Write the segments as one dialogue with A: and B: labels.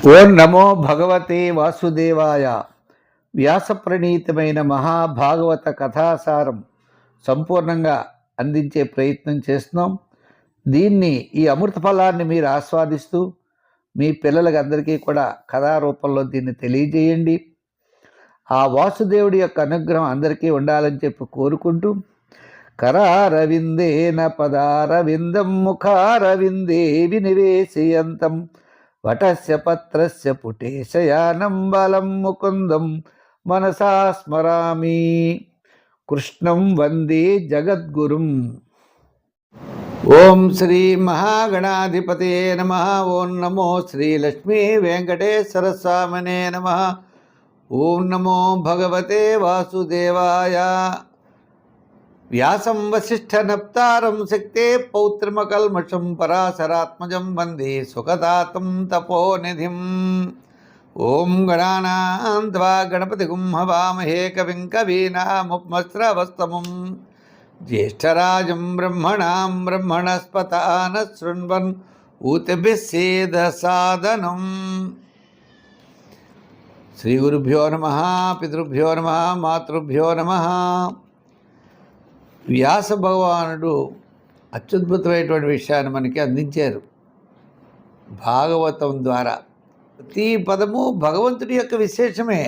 A: ఓం నమో భగవతే వాసుదేవాయ. వ్యాసప్రణీతమైన మహాభాగవత కథాసారం సంపూర్ణంగా అందించే ప్రయత్నం చేస్తున్నాం. ఈ అమృత ఫలాన్ని మీరు ఆస్వాదిస్తూ మీ పిల్లలకి అందరికీ కూడా కథారూపంలో దీన్ని తెలియజేయండి. ఆ వాసుదేవుడి యొక్క అనుగ్రహం అందరికీ ఉండాలని చెప్పి కోరుకుంటూ, కరారవిందేన పదారవిందం ముఖారవిందే వినివేశయంతం వటస్య పత్రస్య పుటేశయానం బలం ముకుందం మనసా స్మరామి. కృష్ణం వందే జగద్గురుం. ఓం శ్రీ మహాగణాధిపతే నమ. ఓం నమో శ్రీ లక్ష్మీ వెంకటేశ్వర స్వామినే నమ. ఓం నమో భగవతే వాసుదేవాయ. వ్యాసం వసిష్ఠనప్తారం శక్తే పౌత్రమకల్మషం పరాశరాత్మజం వందే సుఖదాతం తపోనిధిం. ఓం గణానాం త్వా గణపతిగుం హవామహే కవిం కవీనాముపమస్రవస్తమం జ్యేష్ఠరాజం బ్రహ్మణాం బ్రహ్మణస్పతాన శృణ్వన్ ఊతిభిः సేదసాదనం. శ్రీ గురుభ్యో నమః. పితృభ్యో నమః. మాతృభ్యో నమః. వ్యాస భగవానుడు అత్యద్భుతమైనటువంటి విషయాన్ని మనకి అందించారు భాగవతం ద్వారా. ప్రతి పదము భగవంతుడి యొక్క విశేషమే.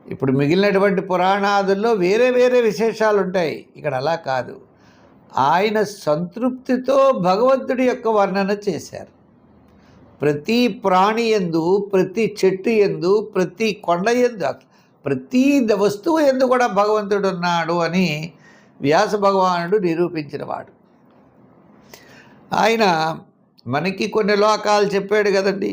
A: ఇప్పుడు మిగిలినటువంటి పురాణాదుల్లో వేరే వేరే విశేషాలు ఉంటాయి, ఇక్కడ అలా కాదు. ఆయన సంతృప్తితో భగవంతుడి యొక్క వర్ణన చేశారు. ప్రతి ప్రాణి యందు, ప్రతి చెట్టు యందు, ప్రతి కొండ యందు, ప్రతి వస్తువు యందు కూడా భగవంతుడు ఉన్నాడు అని వ్యాస భగవానుడు నిరూపించినవాడు. ఆయన మనకి కొన్ని లోకాలు చెప్పాడు కదండి.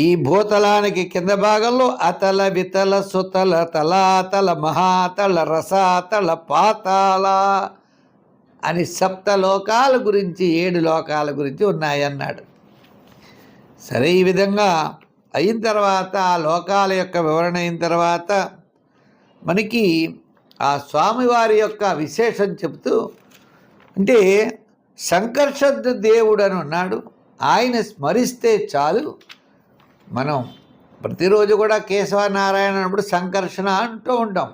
A: ఈ భూతలానికి కింద భాగంలో అతల వితల సుతల తలాతల మహాతల రసాతల పాతాల అని 7 లోకాల గురించి 7 లోకాల గురించి ఉన్నాయన్నాడు. సరే, ఈ విధంగా అయిన తర్వాత ఆ లోకాల యొక్క వివరణ అయిన తర్వాత మనకి ఆ స్వామివారి యొక్క విశేషం చెప్తూ, అంటే సంకర్షణ దేవుడు అని ఉన్నాడు. ఆయన స్మరిస్తే చాలు. మనం ప్రతిరోజు కూడా కేశవనారాయణ అన్నప్పుడు సంకర్షణ అంటూ ఉంటాం.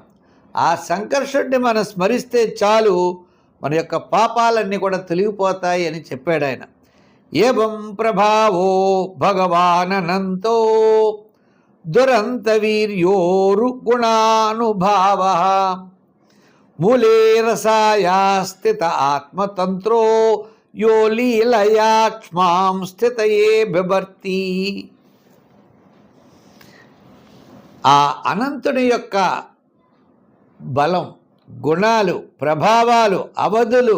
A: ఆ సంకర్షణని మనం స్మరిస్తే చాలు, మన యొక్క పాపాలన్నీ కూడా తొలగిపోతాయి అని చెప్పాడు ఆయన. ఏవం ప్రభావో భగవానంతో దురంత వీర్యోరు గుణానుభావ మూలే రసాయా స్థిత ఆత్మతంత్రో యో లీలయా క్ష్మాం స్థితయే బిభర్తి. ఆ అనంతుని యొక్క బలం, గుణాలు, ప్రభావాలు, అవధులు,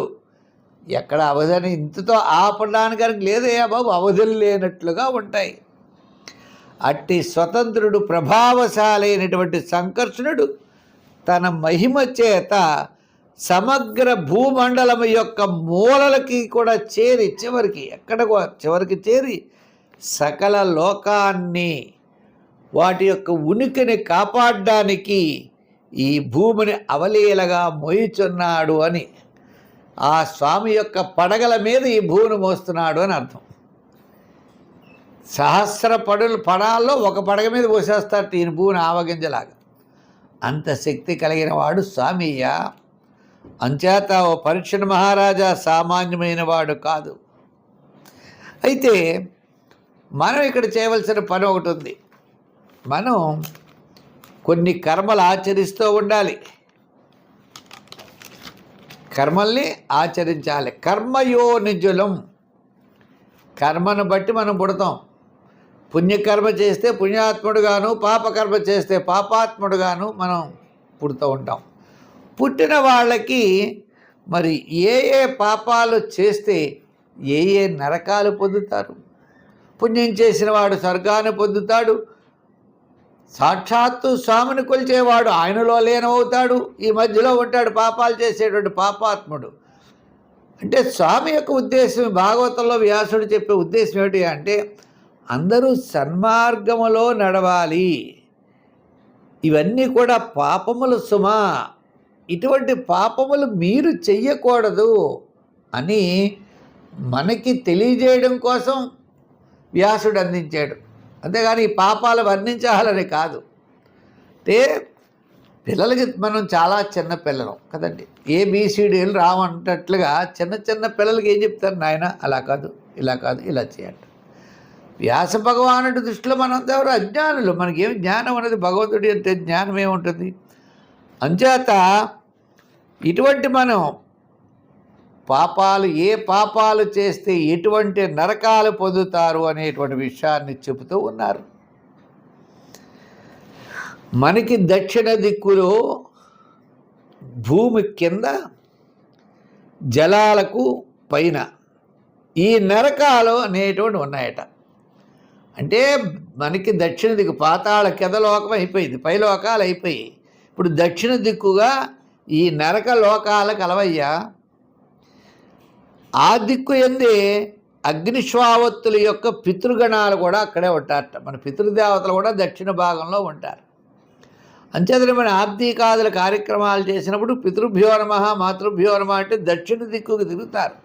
A: ఎక్కడ అవధిని ఇంతతో ఆపడానికి లేదే బాబు, అవధులు లేనట్లుగా ఉంటాయి. అట్టి స్వతంత్రుడు, ప్రభావశాలైనటువంటి సంకర్షణుడు తన మహిమ చేత సమగ్ర భూమండలం యొక్క మూలలకి కూడా చేరి చివరికి చేరి సకల లోకాన్ని, వాటి యొక్క ఉనికిని కాపాడడానికి ఈ భూమిని అవలీలగా మోయుచున్నాడు అని, ఆ స్వామి యొక్క పడగల మీద ఈ భూమిని మోస్తున్నాడు అని అర్థం. సహస్ర పడాల్లో ఒక పడగ మీద పోసేస్తాడు ఈయన భూమిని ఆవగింజలాగా. అంత శక్తి కలిగిన వాడు స్వామయ్య. అంచేత ఓ పరీక్షణ మహారాజా సామాన్యమైన వాడు కాదు. అయితే మనం ఇక్కడ చేయవలసిన పని ఒకటి ఉంది. మనం కొన్ని కర్మలు ఆచరిస్తూ ఉండాలి, కర్మల్ని ఆచరించాలి. కర్మయోనిజులం. కర్మను బట్టి మనం పుడతాం. పుణ్యకర్మ చేస్తే పుణ్యాత్ముడుగాను, పాపకర్మ చేస్తే పాపాత్ముడుగాను మనం పుడుతూ ఉంటాం. పుట్టిన వాళ్ళకి మరి ఏ ఏ పాపాలు చేస్తే ఏ ఏ నరకాలు పొందుతారు. పుణ్యం చేసిన వాడు స్వర్గాన్ని పొందుతాడు. సాక్షాత్తు స్వామిని కొలిచేవాడు ఆయనలో లీనమవుతాడు. ఈ మధ్యలో ఉంటాడు పాపాలు చేసేటువంటి పాపాత్ముడు. అంటే స్వామి యొక్క ఉద్దేశం, భాగవతంలో వ్యాసుడు చెప్పే ఉద్దేశం ఏమిటి అంటే, అందరూ సన్మార్గములో నడవాలి. ఇవన్నీ కూడా పాపములు సుమా, ఇటువంటి పాపములు మీరు చెయ్యకూడదు అని మనకి తెలియజేయడం కోసం వ్యాసుడు అందించాడు. అంతేగాని ఈ పాపాలు వర్ణించాలని కాదు. అంటే పిల్లలకి మనం చాలా చిన్న పిల్లలం కదండి, ఏబిసిడీలు రావంటట్లుగా చిన్న చిన్న పిల్లలకి ఏం చెప్తారు, నాయన అలా కాదు, ఇలా కాదు, ఇలా చేయండి. వ్యాస భగవానుడి దృష్టిలో మనంతా ఎవరు అజ్ఞానులు. మనకేం జ్ఞానం అనేది, భగవంతుడి అంటే జ్ఞానం ఏముంటుంది. అంచేత ఇటువంటి మనం ఏ పాపాలు చేస్తే ఎటువంటి నరకాలు పొందుతారు అనేటువంటి విషయాన్ని చెబుతూ ఉన్నారు. మనకి దక్షిణ దిక్కులో భూమి కింద జలాలకు పైన ఈ నరకాలు అనేటువంటి ఉన్నాయట. అంటే మనకి దక్షిణ దిక్కు పాతాళ కెదలోకం అయిపోయింది, పైలోకాలు అయిపోయి ఇప్పుడు దక్షిణ దిక్కుగా ఈ నరక లోకాల కలవయ్యా. ఆ దిక్కు ఎందే అగ్నిశ్వావత్తుల యొక్క పితృగణాలు కూడా అక్కడే ఉంటారట. మన పితృదేవతలు కూడా దక్షిణ భాగంలో ఉంటారు. అంచేతనే మన ఆబ్దీకాదుల కార్యక్రమాలు చేసినప్పుడు పితృభ్యో నమః మాతృభ్యో నమః అంటే దక్షిణ దిక్కుకు తిరుగుతారు.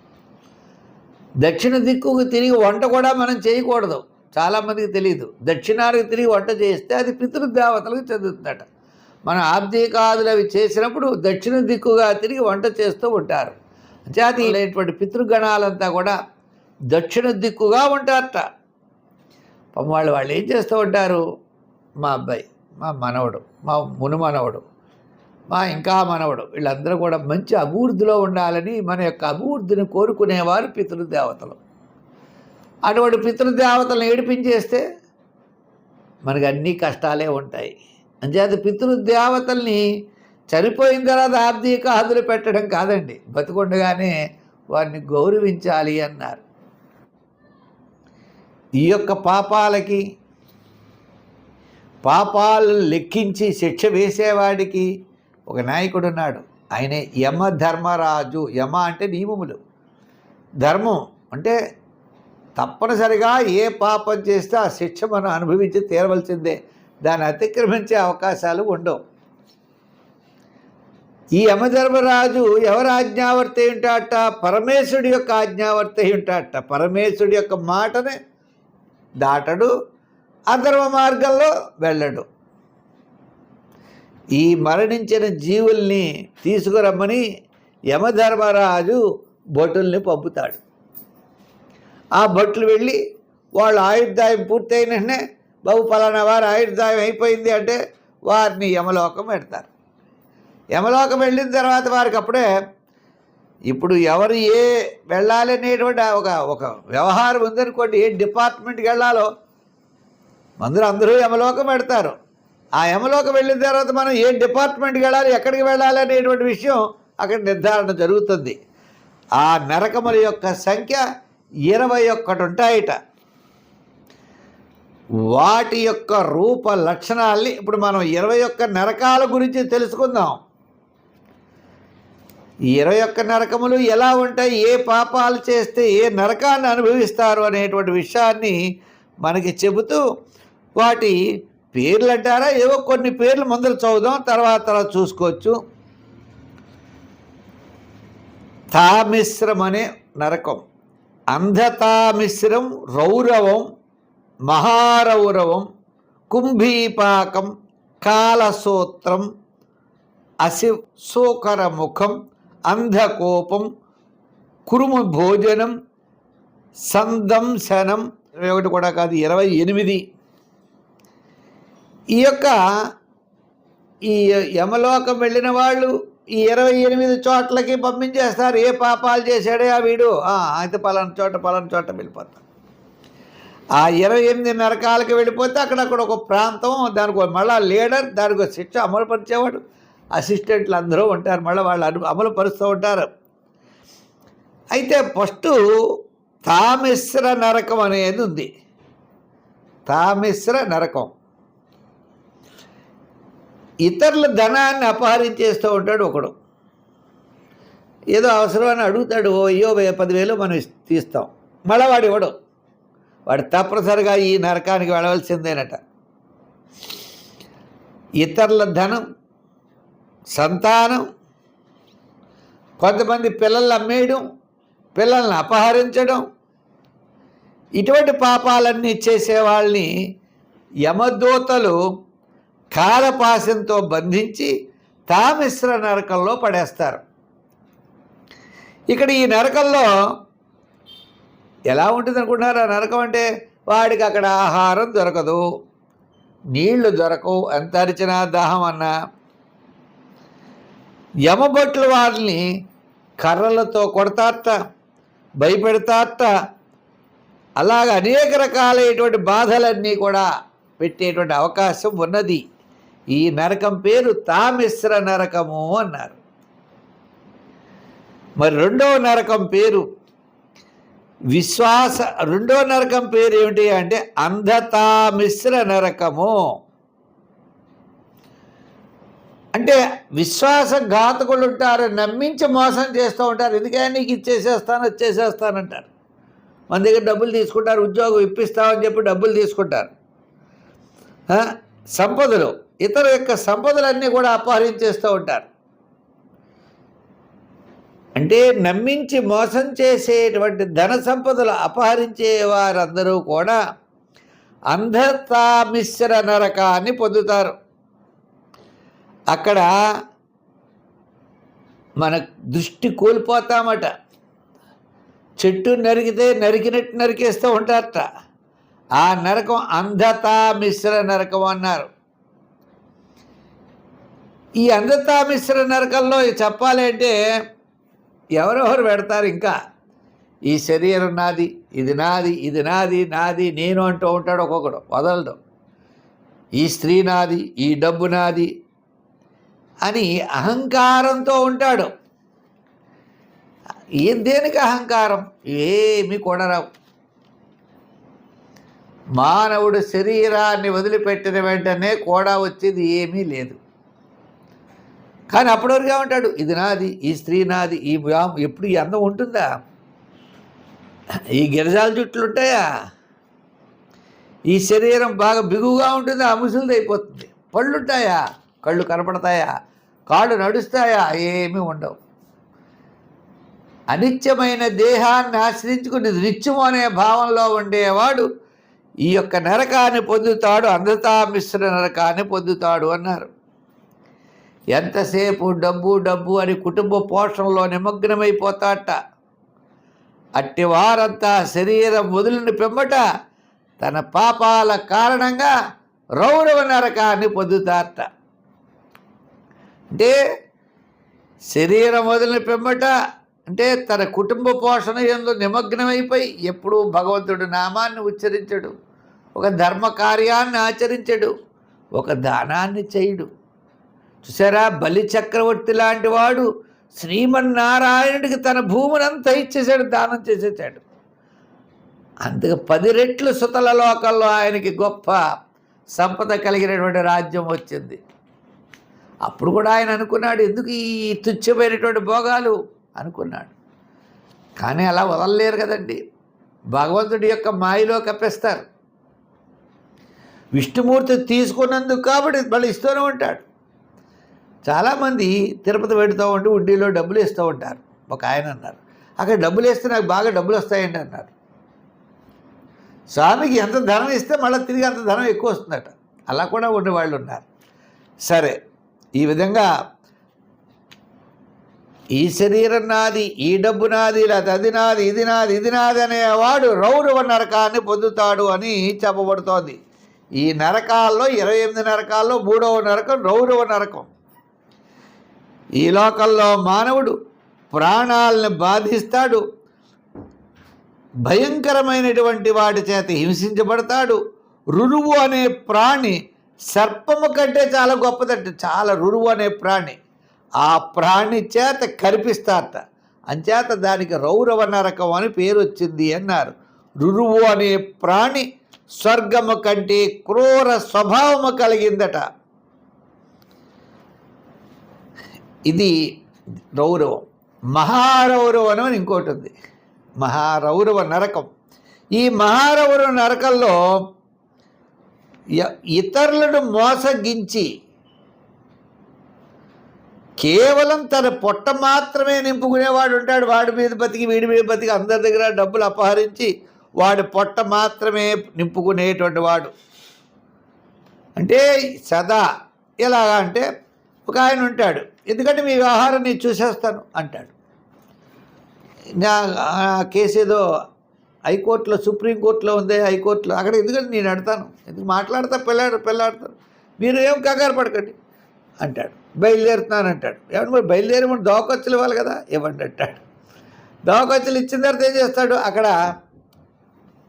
A: దక్షిణ దిక్కుకు తిరిగి వంట కూడా మనం చేయకూడదు, చాలామందికి తెలియదు. దక్షిణానికి తిరిగి వంట చేస్తే అది పితృదేవతలకు చెందుతుందట. మన ఆబ్దీకాదులు అవి చేసినప్పుడు దక్షిణ దిక్కుగా తిరిగి వంట చేస్తూ ఉంటారు. జాతి లేనటువంటి పితృగణాలంతా కూడా దక్షిణ దిక్కుగా ఉంటారట. వాళ్ళు ఏం చేస్తూ ఉంటారు, మా అబ్బాయి, మా మనవడు, మా మునుమనవడు, మా ఇంకా మనవడు, వీళ్ళందరూ కూడా మంచి అభివృద్ధిలో ఉండాలని మన యొక్క అభివృద్ధిని కోరుకునేవారు పితృదేవతలు. అటువంటి పితృదేవతలను ఏడిపించేస్తే మనకు అన్ని కష్టాలే ఉంటాయి. అంచేత పితృదేవతల్ని చనిపోయిన తర్వాత ఆబ్దీకాదులు పెట్టడం కాదండి, బతికుండగానే వారిని గౌరవించాలి అన్నారు. ఈ యొక్క పాపాలను లెక్కించి శిక్ష వేసేవాడికి ఒక నాయకుడు ఉన్నాడు. ఆయనే యమధర్మరాజు. యమ అంటే నియమములు, ధర్మం అంటే తప్పనిసరిగా ఏ పాపం చేస్తే ఆ శిక్ష మనం అనుభవించి తీరవలసిందే, దాన్ని అతిక్రమించే అవకాశాలు ఉండవు. ఈ యమధర్మరాజు ఎవరు ఆజ్ఞావర్తి ఉంటాడట, పరమేశ్వరుడి యొక్క ఆజ్ఞావర్తి ఉంటాడట. పరమేశ్వరుడి యొక్క మాటని దాటడు, అధర్మ మార్గంలో వెళ్ళడు. ఈ మరణించిన జీవుల్ని తీసుకురమ్మని యమధర్మరాజు భటుల్ని పంపుతాడు. ఆ భటులు వెళ్ళి వాళ్ళు ఆయుర్దాయం పూర్తయిన వెంటనే, బాబు పలానా వారు ఆయుర్దాయం అయిపోయింది అంటే వారిని యమలోకం పెడతారు. యమలోకం వెళ్ళిన తర్వాత వారికి అప్పుడే ఇప్పుడు ఎవరు వెళ్ళాలి అనేటువంటి ఒక వ్యవహారం ఉందనుకోండి, ఏ డిపార్ట్మెంట్కి వెళ్ళాలో అందరూ యమలోకం పెడతారు. ఆ యమలోకం వెళ్ళిన తర్వాత మనం ఏ డిపార్ట్మెంట్కి వెళ్ళాలి, ఎక్కడికి వెళ్ళాలి అనేటువంటి విషయం అక్కడ నిర్ధారణ జరుగుతుంది. ఆ నరకముల యొక్క సంఖ్య 21 ఉంటాయిట. వాటి యొక్క రూప లక్షణాల్ని ఇప్పుడు మనం 21 నరకాల గురించి తెలుసుకుందాం. ఈ 21 నరకములు ఎలా ఉంటాయి, ఏ పాపాలు చేస్తే ఏ నరకాన్ని అనుభవిస్తారు అనేటువంటి విషయాన్ని మనకి చెబుతూ, వాటి పేర్లు అంటారా, ఏవో కొన్ని పేర్లు ముందర చదువుదాం, తర్వాత చూసుకోవచ్చు. తామిశ్రం అనే నరకం, అంధతామిశ్రం, రౌరవం, మహారౌరవం, కుంభీపాకం, కాలసూత్రం, అశోకరముఖం, అంధకోపం, కురుము భోజనం, సందంశనం, 21 కూడా కాదు 28. ఈ యమలోకం వెళ్ళిన వాళ్ళు ఈ 28 చోట్లకి పంపించేస్తారు. ఏ పాపాలు చేశాడే ఆ వీడు, అయితే పలానా చోట వెళ్ళిపోతారు. ఆ 28 నరకాలకి వెళ్ళిపోతే అక్కడక్కడ ఒక ప్రాంతం, దానికి మళ్ళీ లీడర్, దానికి శిక్ష అమలుపరిచేవాడు, అసిస్టెంట్లు అందరూ ఉంటారు, మళ్ళీ వాళ్ళు అమలు పరుస్తూ ఉంటారు. అయితే ఫస్ట్ తామిశ్ర నరకం అనేది ఉంది. తామిశ్ర నరకం ఇతరుల ధనాన్ని అపహరించేస్తూ ఉంటాడు ఒకడు. ఏదో అవసరమని అడుగుతాడు, అయ్యో 10,000 మనం తీస్తాం, మళ్ళీ వాడు ఇవ్వడు. వాడు తప్పనిసరిగా ఈ నరకానికి వెళ్ళవలసిందేనట. ఇతరుల ధనం, సంతానం, కొంతమంది పిల్లల్ని అమ్మేయడం, పిల్లల్ని అపహరించడం, ఇటువంటి పాపాలన్నీ చేసేవాళ్ళని యమదూతలు కాలపాశంతో బంధించి తామిశ్ర నరకంలో పడేస్తారు. ఇక్కడ ఈ నరకంలో ఎలా ఉంటుంది అనుకుంటున్నారు? ఆ నరకం అంటే వాడికి అక్కడ ఆహారం దొరకదు, నీళ్లు దొరకవు, ఎంత అరిచినా దాహం అన్నా. యమభట్లు వారిని కర్రలతో కొడతారట, భయపెడతారట. అలాగ అనేక రకాలైనటువంటి బాధలన్నీ కూడా పెట్టేటువంటి అవకాశం ఉన్నది. ఈ నరకం పేరు తామిశ్ర నరకము అన్నారు. మరి రెండో నరకం పేరు రెండో నరకం పేరు ఏమిటి అంటే అంధతామిశ్ర నరకము. అంటే విశ్వాసఘాతకులు ఉంటారు, నమ్మించి మోసం చేస్తూ ఉంటారు. ఎందుకని నీకు ఇచ్చేసేస్తాను వచ్చేసేస్తానంటారు. మన దగ్గర డబ్బులు తీసుకుంటారు, ఉద్యోగం ఇప్పిస్తామని చెప్పి డబ్బులు తీసుకుంటారు. సంపదలు, ఇతర యొక్క సంపదలన్నీ కూడా అపహరించేస్తూ ఉంటారు. అంటే నమ్మించి మోసం చేసేటువంటి ధన సంపదలు అపహరించే వారందరూ కూడా అంధతామిశ్ర నరకాన్ని పొందుతారు. అక్కడ మన దృష్టి కోల్పోతామట. చెట్టు నరికితే నరికినట్టు నరికేస్తూ ఉంటారట. ఆ నరకం అంధతామిశ్ర నరకం అన్నారు. ఈ అంధతామిశ్ర నరకంలో చెప్పాలి అంటే ఎవరెవరు పెడతారు? ఇంకా ఈ శరీరం నాది, ఇది నాది, ఇది నాది, నాది నేను అంటూ ఉంటాడు ఒక్కొక్కడు, వదలడు. ఈ స్త్రీ నాది, ఈ డబ్బు నాది అని అహంకారంతో ఉంటాడు. దేనికి అహంకారం? ఏమీ కూడా రావు. మానవుడు శరీరాన్ని వదిలిపెట్టిన వెంటనే కూడా వచ్చేది ఏమీ లేదు. కానీ అప్పటివరకు ఏమంటాడు? ఇది నాది, ఈ స్త్రీ నాది, ఎప్పుడు ఈ అందం ఉంటుందా? ఈ గిరజాల జుట్లు ఉంటాయా? ఈ శరీరం బాగా బిగువుగా ఉంటుందా? ముసలిది అయిపోతుంది. పళ్ళు ఉంటాయా? కళ్ళు కనపడతాయా? కాళ్ళు నడుస్తాయా? ఏమీ ఉండవు. అనిత్యమైన దేహాన్ని ఆశ్రయించుకుని నిత్యము అనే భావంలో ఉండేవాడు ఈ యొక్క నరకాన్ని పొందుతాడు, అంధతామిశ్ర నరకాన్ని పొందుతాడు అన్నారు. ఎంతసేపు డబ్బు డబ్బు అని కుటుంబ పోషణలో నిమగ్నమైపోతాట. అట్టి వారంతా శరీరం వదిలిన పిమ్మట తన పాపాల కారణంగా రౌరవ నరకాన్ని పొందుతారట. అంటే శరీరం వదిలిన పిమ్మట అంటే తన కుటుంబ పోషణ యందు నిమగ్నమైపోయి ఎప్పుడూ భగవంతుడి నామాన్ని ఉచ్చరించడు, ఒక ధర్మ కార్యాన్ని ఆచరించడు, ఒక దానాన్ని చేయడు. చూసారా, బలి చక్రవర్తి లాంటి వాడు శ్రీమన్నారాయణుడికి తన భూమినంతా ఇచ్చేసాడు, దానం చేసేసాడు. అందుకు 10 రెట్లు సుతల లోకంలో ఆయనకి గొప్ప సంపద కలిగినటువంటి రాజ్యం వచ్చింది. అప్పుడు కూడా ఆయన అనుకున్నాడు, ఎందుకు ఈ తుచ్చమైనటువంటి భోగాలు అనుకున్నాడు. కానీ అలా వదలలేరు కదండి, భగవంతుడి యొక్క మాయలో కప్పేస్తారు. విష్ణుమూర్తి తీసుకున్నందుకు కాబట్టి మళ్ళీ ఇస్తూనే ఉంటాడు. చాలామంది తిరుపతి పెడుతూ ఉంటే ఉండిలో డబ్బులు ఇస్తూ ఉంటారు. ఒక ఆయన అన్నారు, అక్కడ డబ్బులు వేస్తే నాకు బాగా డబ్బులు వస్తాయండి అన్నారు. స్వామికి ఎంత ధనం ఇస్తే మళ్ళీ తిరిగి అంత ధనం ఎక్కువ వస్తుందట. అలా కూడా ఉండేవాళ్ళు ఉన్నారు. సరే, ఈ విధంగా ఈ శరీరం నాది, ఈ డబ్బు నాది, లేదా అది నాది, ఇది నాది, ఇది నాది అనేవాడు రౌరవ నరకాన్ని పొందుతాడు అని చెప్పబడుతోంది. ఈ నరకాల్లో 28 నరకాల్లో 3వ నరకం రౌరవ నరకం. ఈ లోకంలో మానవుడు ప్రాణాలను బాధిస్తాడు, భయంకరమైనటువంటి వాటి చేత హింసించబడతాడు. రురువు అనే ప్రాణి సర్పము కంటే చాలా గొప్పదట. చాలా రురువు అనే ప్రాణి, ఆ ప్రాణి చేత కరిపిస్తారట. అంచేత దానికి రౌరవ నరకం అని పేరు వచ్చింది అన్నారు. రురువు అనే ప్రాణి స్వర్గము కంటే క్రూర స్వభావము కలిగిందట. ఇది రౌరవం. మహారౌరవం అని ఇంకోటి ఉంది, మహారౌరవ నరకం. ఈ మహారౌరవ నరకంలో ఇతరులను మోసగించి కేవలం తన పొట్ట మాత్రమే నింపుకునేవాడు ఉంటాడు. వాడి మీద బతికి వీడి మీద బతికి అందరి దగ్గర డబ్బులు అపహరించి వాడి పొట్ట మాత్రమే నింపుకునేటువంటి వాడు. అంటే సదా ఎలాగా అంటే ఒక ఆయన ఉంటాడు, ఎందుకంటే మీ వ్యవహారం నేను చూసేస్తాను అంటాడు. నా కేసు ఏదో హైకోర్టులో సుప్రీంకోర్టులో ఉంది, హైకోర్టులో అక్కడ ఎందుకంటే నేను అడతాను, ఎందుకు మాట్లాడతా పెళ్ళాడతాను, మీరు ఏం కంగారు పడకండి అంటాడు. బయలుదేరుతున్నాను అంటాడు. ఏమంటే మరి బయలుదేరి మనం దోకొచ్చులు ఇవ్వాలి కదా, ఇవ్వండి అంటాడు. దోకొచ్చులు ఇచ్చిన తర్వాత ఏం చేస్తాడు, అక్కడ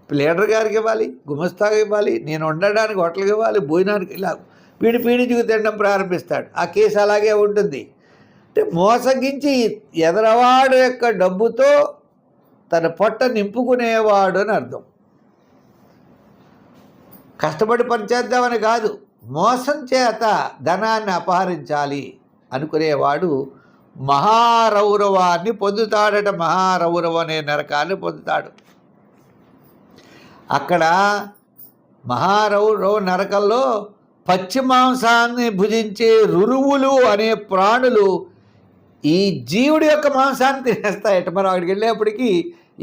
A: లీడర్ గారికి ఇవ్వాలి, గుమస్తాకి ఇవ్వాలి, నేను ఉండడానికి హోటల్కి ఇవ్వాలి, భోజనానికి, ఇలా పీడించుకు తినడం ప్రారంభిస్తాడు. ఆ కేసు అలాగే ఉంటుంది. అంటే మోసగించి ఎదరవాడు యొక్క డబ్బుతో తన పొట్ట నింపుకునేవాడు అని అర్థం. కష్టపడి పనిచేద్దామని కాదు, మోసం చేత ధనాన్ని అపహరించాలి అనుకునేవాడు మహారౌరవాన్ని పొందుతాడట. మహారౌరవం అనే నరకాన్ని పొందుతాడు. అక్కడ మహారౌరవ నరకంలో పచ్చి మాంసాన్ని భుజించే రురువులు అనే ప్రాణులు ఈ జీవుడి యొక్క మాంసాన్ని తినేస్తాయట. మనం అక్కడికి వెళ్ళేప్పటికీ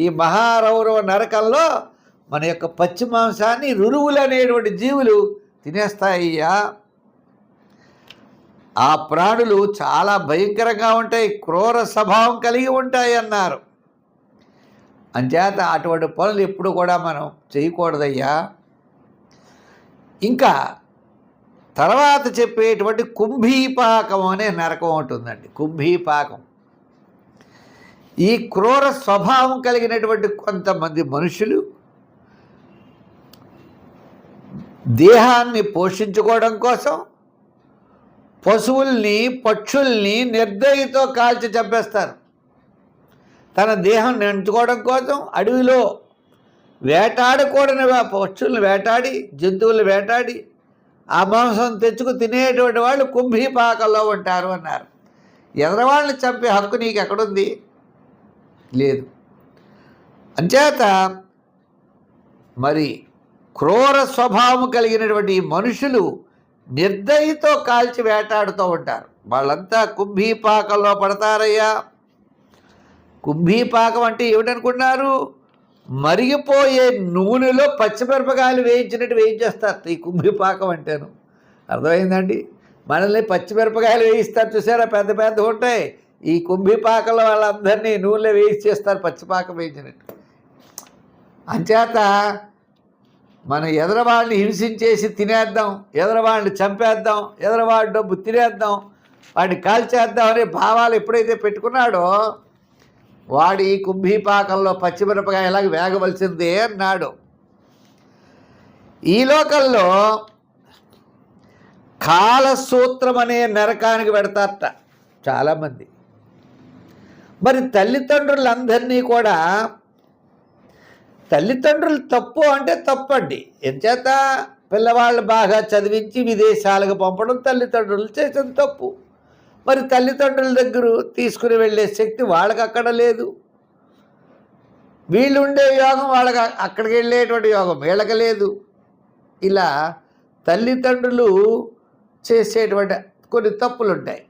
A: ఈ మహారౌరవ నరకంలో మన యొక్క పచ్చి మాంసాన్ని రురువులు అనేటువంటి జీవులు తినేస్తాయ్యా. ఆ ప్రాణులు చాలా భయంకరంగా ఉంటాయి, క్రూర స్వభావం కలిగి ఉంటాయి అన్నారు. అంచేత అటువంటి పనులు ఎప్పుడు కూడా మనం చేయకూడదయ్యా. ఇంకా తర్వాత చెప్పేటువంటి కుంభీపాకం అనే నరకం ఉంటుందండి. కుంభీపాకం ఈ క్రూర స్వభావం కలిగినటువంటి కొంతమంది మనుషులు దేహాన్ని పోషించుకోవడం కోసం పశువుల్ని పక్షుల్ని నిర్దయతో కాల్చి చంపేస్తారు. తన దేహం నించుకోవడం కోసం అడవిలో వేటాడకూడని పక్షుల్ని వేటాడి, జంతువులు వేటాడి ఆ మాంసం తెచ్చుకు తినేటువంటి వాళ్ళు కుంభీపాకంలో ఉంటారు అన్నారు. ఎదరవాళ్ళని చంపే హక్కు నీకు ఎక్కడుంది? లేదు. అంచేత మరి క్రూర స్వభావం కలిగినటువంటి మనుషులు నిర్దయతో కాల్చి వేటాడుతూ ఉంటారు. వాళ్ళంతా కుంభీపాకంలో పడతారయ్యా. కుంభీపాకం అంటే ఏమిటనుకున్నారు? మరిగిపోయే నూనెలో పచ్చిమిరపకాయలు వేయించినట్టు వేయించేస్తారు. ఈ కుంభీపాకం అంటేను అర్థమైందండి. మనల్ని పచ్చిమిరపకాయలు వేయిస్తారు చూసారా, పెద్ద పెద్ద ఉంటాయి. ఈ కుంభీపాకంలో వాళ్ళందరినీ నూనెలో వేయించేస్తారు, పచ్చిపాకం వేయించినట్టు. అంచేత మన ఎదరవాడిని హింసించేసి తినేద్దాం, ఎదరవాడిని చంపేద్దాం, ఎదరవాడి డబ్బు తినేద్దాం, వాడిని కాల్చేద్దాం అనే భావాలు ఎప్పుడైతే పెట్టుకున్నాడో వాడి కుంభీపాకంలో పచ్చిమిరపకాయలాగా వేగవలసిందే అన్నాడు. ఈ లోకంలో కాలసూత్రం అనే నరకానికి పెడతారట చాలామంది. మరి తల్లిదండ్రులందరినీ కూడా, తల్లిదండ్రులు తప్పు అంటే తప్పండి. ఎంచేత పిల్లవాళ్ళు బాగా చదివించి విదేశాలకు పంపడం తల్లిదండ్రులు చేసిన తప్పు. మరి తల్లిదండ్రుల దగ్గర తీసుకుని వెళ్ళే శక్తి వాళ్ళకి అక్కడ లేదు. వీళ్ళు ఉండే యోగం వాళ్ళకి అక్కడికి వెళ్ళేటువంటి యోగం వీళ్ళకి లేదు. ఇలా తల్లిదండ్రులు చేసేటువంటి కొన్ని తప్పులు ఉంటాయి.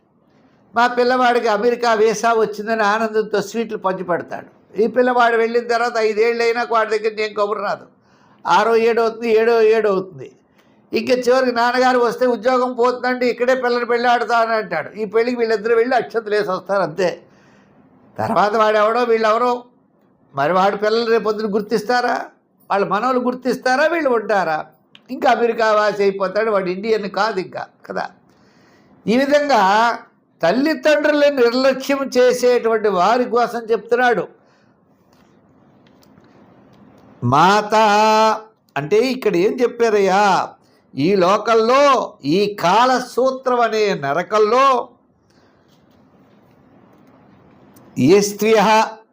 A: మా పిల్లవాడికి అమెరికా వీసా వచ్చిందని ఆనందంతో స్వీట్లు పంచి పెడతాడు. ఈ పిల్లవాడు వెళ్ళిన తర్వాత 5 ఏళ్ళు అయినా వాడి దగ్గర నేను కబురు రాదు. 6వ ఏడు అవుతుంది, 7వ ఏడు అవుతుంది. ఇంకా చివరికి నాన్నగారు వస్తే ఉద్యోగం పోతుందండి, ఇక్కడే పిల్లలు పెళ్ళి ఆడుతానని అంటాడు. ఈ పెళ్ళికి వీళ్ళిద్దరూ వెళ్ళి అక్షంతలు వేసి వస్తారు అంతే. తర్వాత వాడెవడో వీళ్ళెవరో, మరి వాడి పిల్లలు రేపు పొద్దున గుర్తిస్తారా? వాళ్ళ మనవలు గుర్తిస్తారా? వీళ్ళు ఉంటారా? ఇంకా అమెరికా వాసి అయిపోతాడు, వాడు ఇండియన్ కాదు ఇంకా కదా. ఈ విధంగా తల్లిదండ్రులను నిర్లక్ష్యం చేసేటువంటి వారి కోసం చెప్తున్నాడు. మాత అంటే ఇక్కడ ఏం చెప్పారయ్యా, ఈ లోకంలో ఈ కాలసూత్రం అనే నరకంలో ఏస్త్ర్య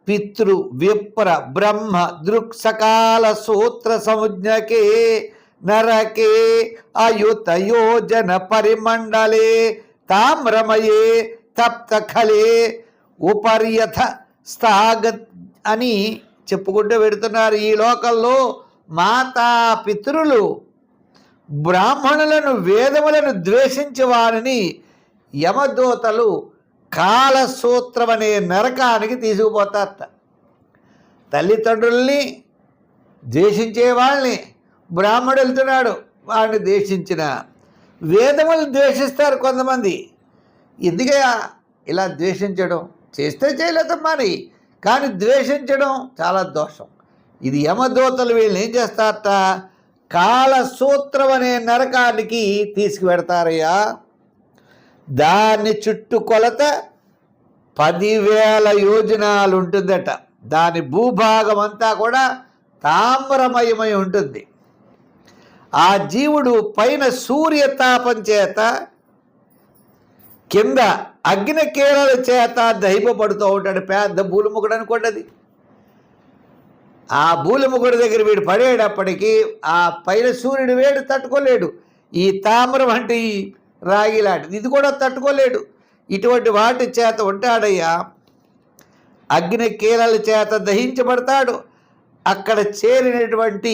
A: పితృ విప్ర బ్రహ్మ దృక్సకాల సూత్ర సంజ్ఞకే నరకే అయుతయోజన పరిమండలే తామ్రమయే తప్తఖలే ఉపర్యథ స్థాగత్ అని చెప్పుకుంటూ పెడుతున్నారు. ఈ లోకంలో మాతా పితృలు బ్రాహ్మణులను వేదములను ద్వేషించే వారిని యమదూతలు కాలసూత్రం అనే నరకానికి తీసుకుపోతారట. తల్లిదండ్రుల్ని ద్వేషించే వాళ్ళని బ్రాహ్మడు వెళ్తున్నాడు, వాడిని ద్వేషించిన. వేదములు ద్వేషిస్తారు కొంతమంది. ఎందుకయ్యా ఇలా ద్వేషించడం? చేస్తే చేయలేదమ్మా అని, కానీ ద్వేషించడం చాలా దోషం. ఇది యమదూతలు వీళ్ళని ఏం చేస్తారట, కాలసూత్రం అనే నరకానికి తీసుకువెడతారయ్యా. దాన్ని చుట్టుకొలత 10,000 యోజనాలు ఉంటుందట. దాని భూభాగం అంతా కూడా తామ్రమయమై ఉంటుంది. ఆ జీవుడు పైన సూర్యతాపం చేత, కింద అగ్నికీలల చేత దహింపబడుతూ ఉంటాడు. పెద్ద బూలుముగుడు అనుకోండి అది. ఆ బూలుముగుడి దగ్గర వీడు పడేటప్పటికీ ఆ పైన సూర్యుడు వేడి తట్టుకోలేడు. ఈ తామ్రం అంటే ఈ రాగి లాంటిది, ఇది కూడా తట్టుకోలేడు. ఇటువంటి వాటి చేత ఉంటాడయ్యా. అగ్నికీలల చేత దహించబడతాడు. అక్కడ చేరినటువంటి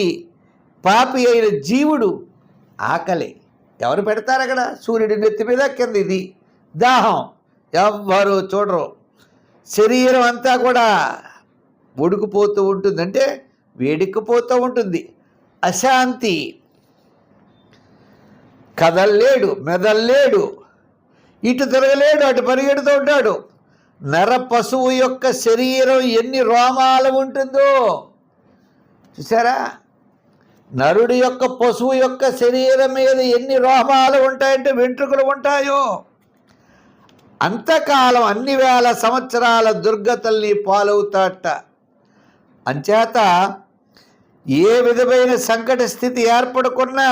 A: పాపి అయిన జీవుడు ఆకలి ఎవరు పెడతారు అక్కడ? సూర్యుడి నెత్తి మీద కింద ఇది దాహం ఎవ్వరు చూడరు. శరీరం అంతా కూడా ఉడికిపోతూ ఉంటుంది, అంటే వేడెక్కిపోతూ ఉంటుంది. అశాంతి, కదల్లేడు, మెదల్లేడు, ఇటు తిరగలేడు, అటు పరిగెడుతూ ఉంటాడు. నర పశువు యొక్క శరీరం ఎన్ని రోమాలు ఉంటుందో చూసారా? నరుడి యొక్క పశువు యొక్క శరీరం మీద ఎన్ని రోమాలు ఉంటాయంటే వెంట్రుకలు ఉంటాయో, అంతకాలం అన్ని వేల సంవత్సరాల దుర్గతల్ని పాలవుతాట. అంచేత ఏ విధమైన సంకట స్థితి ఏర్పడుకున్నా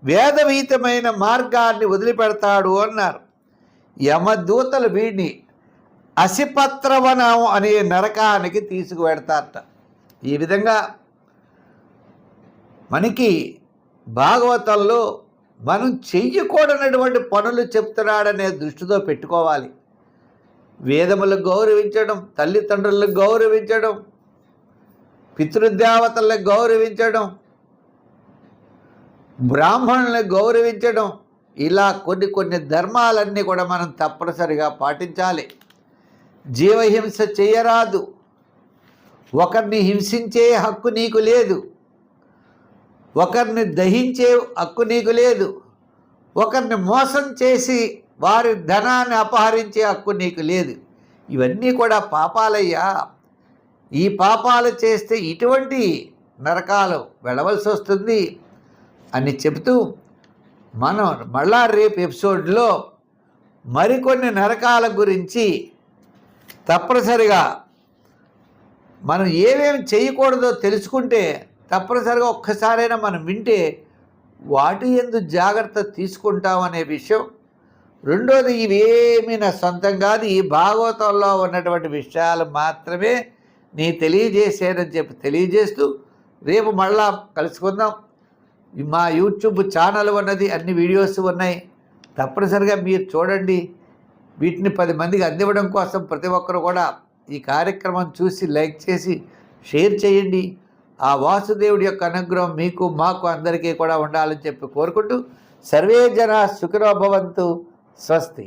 A: వేదవీతమైన మార్గాన్ని వదిలిపెడతాడు అన్నారు. యమదూతలు వీడిని అసిపత్రవనం అనే నరకానికి తీసుకువెడతారట. ఈ విధంగా మనకి భాగవతంలో మనం చెయ్యకూడనటువంటి పనులు చెప్తున్నాడనే దృష్టితో పెట్టుకోవాలి. వేదములకు గౌరవించడం, తల్లిదండ్రులకు గౌరవించడం, పితృదేవతలకు గౌరవించడం, బ్రాహ్మణులకు గౌరవించడం, ఇలా కొన్ని ధర్మాలన్నీ కూడా మనం తప్పనిసరిగా పాటించాలి. జీవహింస చేయరాదు. ఒకరిని హింసించే హక్కు నీకు లేదు. ఒకరిని దహించే హక్కు నీకు లేదు. ఒకరిని మోసం చేసి వారి ధనాన్ని అపహరించే హక్కు నీకు లేదు. ఇవన్నీ కూడా పాపాలయ్యా. ఈ పాపాలు చేస్తే ఇటువంటి నరకాలు వెళ్ళవలసి వస్తుంది అని చెబుతూ, మనం మళ్ళా రేపు ఎపిసోడ్లో మరికొన్ని నరకాల గురించి తప్పనిసరిగా మనం ఏమేమి చేయకూడదో తెలుసుకుంటే, తప్పనిసరిగా ఒక్కసారైనా మనం వింటే వాటి యందు జాగ్రత్త తీసుకుంటామనే విషయం. రెండోది, ఇవేమీ నా సొంతం కాదు, ఈ భాగవతంలో ఉన్నటువంటి విషయాలు మాత్రమే నీ తెలియజేసేనని చెప్పి తెలియజేస్తూ రేపు మళ్ళా కలుసుకుందాం. మా యూట్యూబ్ ఛానల్ ఉన్నది, అన్ని వీడియోస్ ఉన్నాయి, తప్పనిసరిగా మీరు చూడండి. వీటిని 10 మందికి అందివ్వడం కోసం ప్రతి ఒక్కరు కూడా ఈ కార్యక్రమం చూసి లైక్ చేసి షేర్ చేయండి. ఆ వాసుదేవుడి యొక్క అనుగ్రహం మీకు మాకు అందరికీ కూడా ఉండాలని చెప్పి కోరుకుంటూ, సర్వే జనా సుఖినో భవంతు. స్వస్తి.